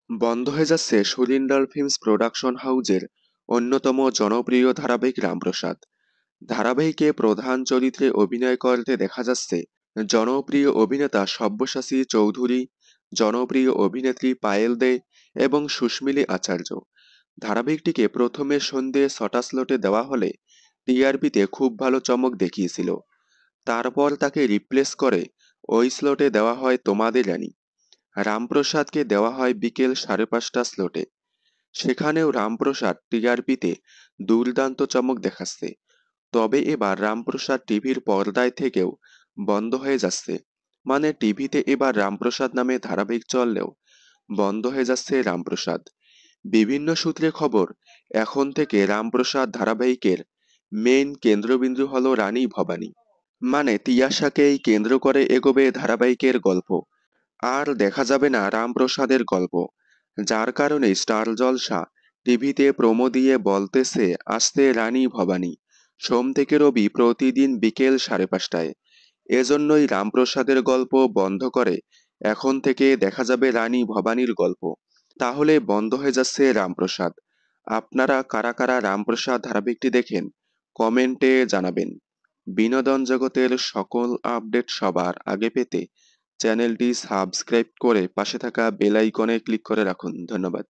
বন্ধ হয়ে যাচ্ছে সুরিন্দার ফিল্মস প্রোডাকশন হাউজের অন্যতম জনপ্রিয় ধারাবাহিক রামপ্রসাদ। ধারাবাহিকে প্রধান চরিত্রে অভিনয় করতে দেখা যাচ্ছে জনপ্রিয় অভিনেতা সব্যসাচী চৌধুরী, জনপ্রিয় অভিনেত্রী পায়েল দে এবং সুস্মিলি আচার্য। ধারাবাহিকটিকে প্রথমে সন্ধ্যে ৬টা স্লটে দেওয়া হলে টিআরপিতে খুব ভালো চমক দেখিয়েছিল। তারপর তাকে রিপ্লেস করে ওই স্লটে দেওয়া হয় তোমাদের রানী। রামপ্রসাদকে দেওয়া হয় বিকেল ৫:৩০ স্লটে। সেখানেও রামপ্রসাদ টিআরপিতে দুর্দান্ত চমক দেখাচ্ছে। তবে এবার রামপ্রসাদ টিভির পর্দায় থেকেও বন্ধ হয়ে যাচ্ছে। মানে টিভিতে এবার রামপ্রসাদ নামে ধারাবাহিক চললেও বন্ধ হয়ে যাচ্ছে রামপ্রসাদ। বিভিন্ন সূত্রে খবর, এখন থেকে রামপ্রসাদ ধারাবাহিকের মেইন কেন্দ্রবিন্দু হলো রানী ভবানী। মানে তিয়াশাকেই কেন্দ্র করে এগোবে ধারাবাহিকের গল্প। আর দেখা যাবে না রামপ্রসাদের গল্প। যার কারণে স্টার জলসা টিভিতে প্রোমো দিয়ে বলতেছে আসছে রানী ভবানী, সোম থেকে রবি প্রতিদিন বিকেল ৫:৩০টায়। এজন্যই রামপ্রসাদের গল্প বন্ধ করে এখন থেকে দেখা যাবে রানী ভবানীর গল্প। তাহলে বন্ধ হয়ে যাচ্ছে রামপ্রসাদ। আপনারা কারা কারা রামপ্রসাদ ধারাবাহিকটি দেখেন কমেন্টে জানাবেন। বিনোদন জগতের সকল আপডেট সবার আগে পেতে চ্যানেলটি সাবস্ক্রাইব করে পাশে থাকা বেল আইকনে ক্লিক করে রাখুন। ধন্যবাদ।